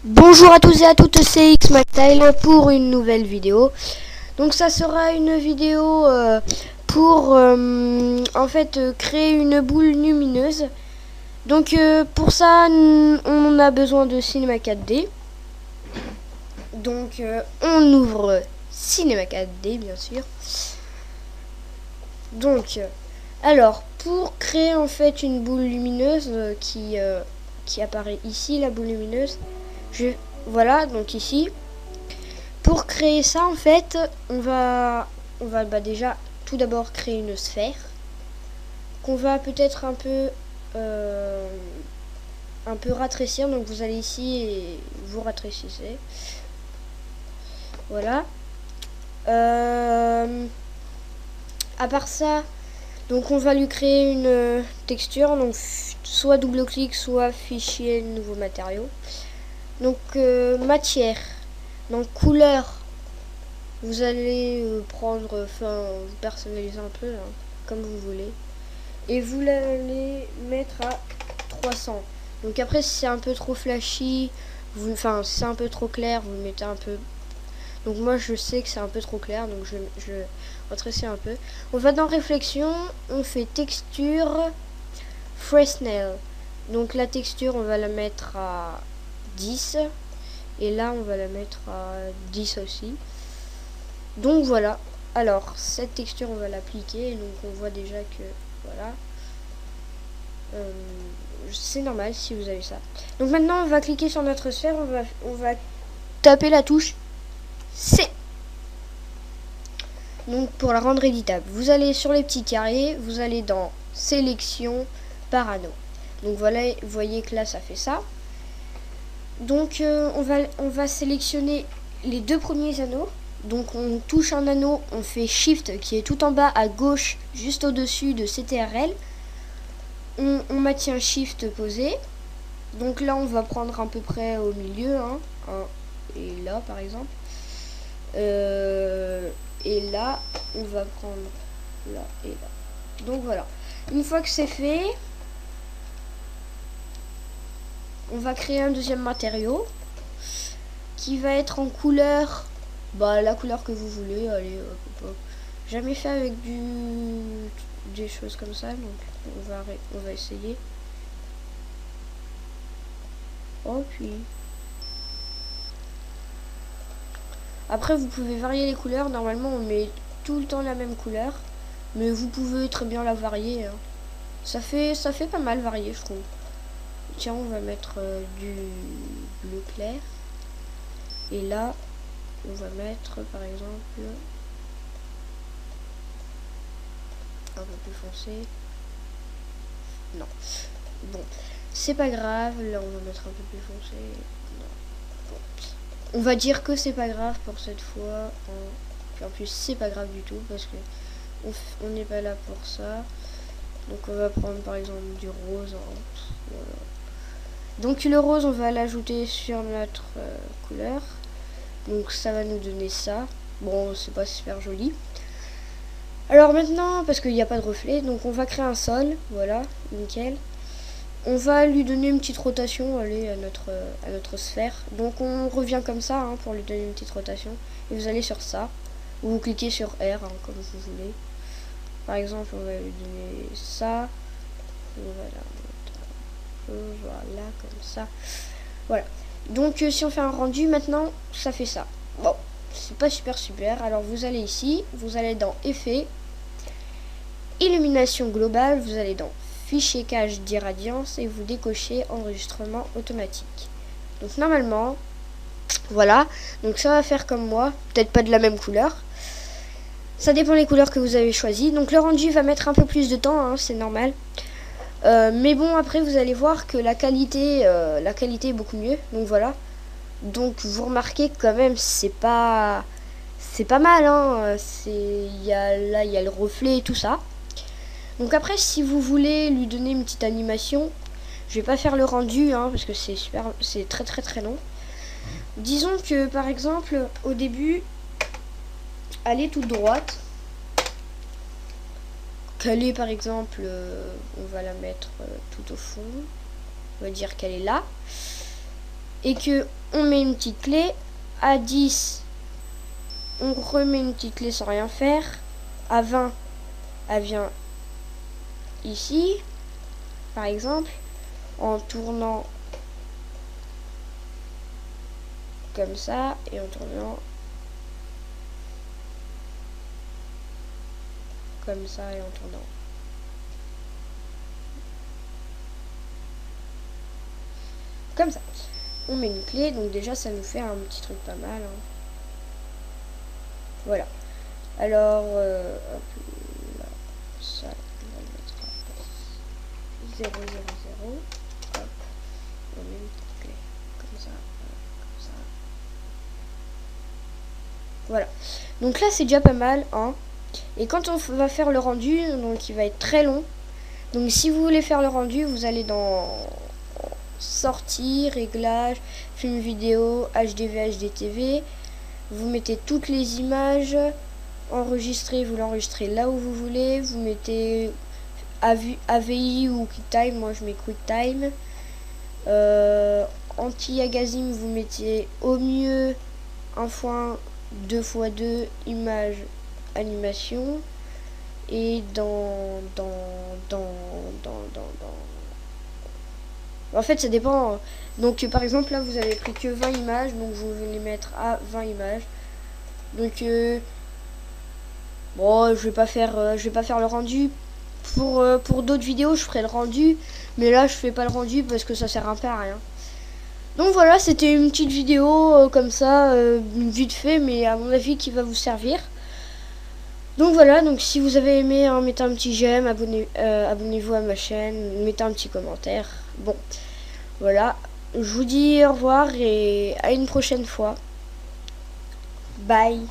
Bonjour à tous et à toutes, c'est XMacTile pour une nouvelle vidéo. Donc ça sera une vidéo pour en fait créer une boule lumineuse. Donc pour ça on a besoin de Cinema 4D. Donc on ouvre Cinema 4D bien sûr. Donc alors pour créer en fait une boule lumineuse qui apparaît ici, la boule lumineuse, voilà, donc ici pour créer ça en fait on va déjà tout d'abord créer une sphère qu'on va peut-être un peu rétrécir. Donc vous allez ici et vous rétrécissez, voilà. À part ça, donc on va lui créer une texture, donc soit double clic, soit fichier, nouveau matériau. Donc matière, donc couleur, vous allez prendre, vous personnalisez un peu hein, comme vous voulez, et vous l'allez mettre à 300. Donc après si c'est un peu trop flashy, si c'est un peu trop clair, vous le mettez un peu. Donc moi je sais que c'est un peu trop clair, donc je rétrécis un peu. On va dans réflexion, on fait texture, Fresnel. Donc la texture on va la mettre à 10 et là on va la mettre à 10 aussi. Donc voilà, alors cette texture on va l'appliquer, donc on voit déjà que voilà, c'est normal si vous avez ça. Donc maintenant on va cliquer sur notre sphère, on va taper la touche C. Donc pour la rendre éditable, vous allez sur les petits carrés, vous allez dans sélection par anneau. Donc voilà, vous voyez que là ça fait ça. Donc on va sélectionner les deux premiers anneaux. Donc on touche un anneau, on fait Shift qui est tout en bas à gauche, juste au-dessus de CTRL. On maintient Shift posé. Donc là on va prendre à peu près au milieu, hein, et là par exemple. Et là on va prendre là et là. Donc voilà. Une fois que c'est fait, on va créer un deuxième matériau qui va être en couleur, la couleur que vous voulez. Allez, jamais fait avec des choses comme ça, donc on va essayer. Oh, puis après vous pouvez varier les couleurs. Normalement on met tout le temps la même couleur, mais vous pouvez très bien la varier hein. Ça fait pas mal varié je trouve. Tiens, on va mettre du bleu clair. Et là, on va mettre par exemple un peu plus foncé. Non. Bon, c'est pas grave. Là, on va mettre un peu plus foncé. Non. Bon. On va dire que c'est pas grave pour cette fois. Puis en plus, c'est pas grave du tout parce que on n'est pas là pour ça. Donc, on va prendre par exemple du rose. Voilà. Donc le rose on va l'ajouter sur notre couleur. Donc ça va nous donner ça. Bon c'est pas super joli. Alors maintenant parce qu'il n'y a pas de reflet, donc on va créer un sol. Voilà, nickel. On va lui donner une petite rotation, allez, à notre sphère. Donc on revient comme ça hein, pour lui donner une petite rotation. Et vous allez sur ça. Ou vous cliquez sur R hein, comme vous voulez. Par exemple on va lui donner ça. Voilà. Voilà, comme ça. Voilà. Donc si on fait un rendu maintenant, ça fait ça. Bon, c'est pas super. Alors vous allez ici, vous allez dans Effet, Illumination globale, vous allez dans Fichier cache d'irradiance et vous décochez Enregistrement automatique. Donc normalement, voilà. Donc ça va faire comme moi, peut-être pas de la même couleur. Ça dépend des couleurs que vous avez choisies. Donc le rendu va mettre un peu plus de temps, hein, c'est normal. Mais bon après vous allez voir que la qualité est beaucoup mieux. Donc voilà. Donc vous remarquez quand même c'est pas mal hein. Il y a le reflet et tout ça. Donc après si vous voulez lui donner une petite animation, je vais pas faire le rendu hein, parce que c'est très long. disons que par exemple au début, elle est toute droite. Qu'elle est par exemple, on va la mettre tout au fond. On va dire qu'elle est là. Et que on met une petite clé. À 10, on remet une petite clé sans rien faire. À 20, elle vient ici, par exemple, en tournant comme ça et en tournant comme ça et en tournant. Comme ça. On met une clé, donc déjà ça nous fait un petit truc pas mal. Hein. Voilà. Alors, hop, là, ça, on va le mettre à 0, 0, 0. Hop, on met une petite clé. Comme ça, comme ça. Voilà. Donc là, c'est déjà pas mal. Hein. Et quand on va faire le rendu, donc il va être très long. Donc si vous voulez faire le rendu, vous allez dans sortie, réglages, film vidéo, HDV, HDTV. Vous mettez toutes les images, enregistrer, vous l'enregistrez là où vous voulez. Vous mettez AVI ou QuickTime, moi je mets QuickTime. Anti-agazim, vous mettez au mieux 1x1, 2x2, image, animation. Et en fait, ça dépend. Donc, par exemple, là, vous avez pris que 20 images. Donc, vous venez mettre à 20 images. Donc, bon, je vais pas faire le rendu. Pour d'autres vidéos, je ferai le rendu. Mais là, je fais pas le rendu parce que ça sert un peu à rien. Donc, voilà, c'était une petite vidéo comme ça, vite fait, mais à mon avis, qui va vous servir. Donc voilà, donc si vous avez aimé, hein, mettez un petit j'aime, abonnez-vous à ma chaîne, mettez un petit commentaire. Bon, voilà, je vous dis au revoir et à une prochaine fois. Bye.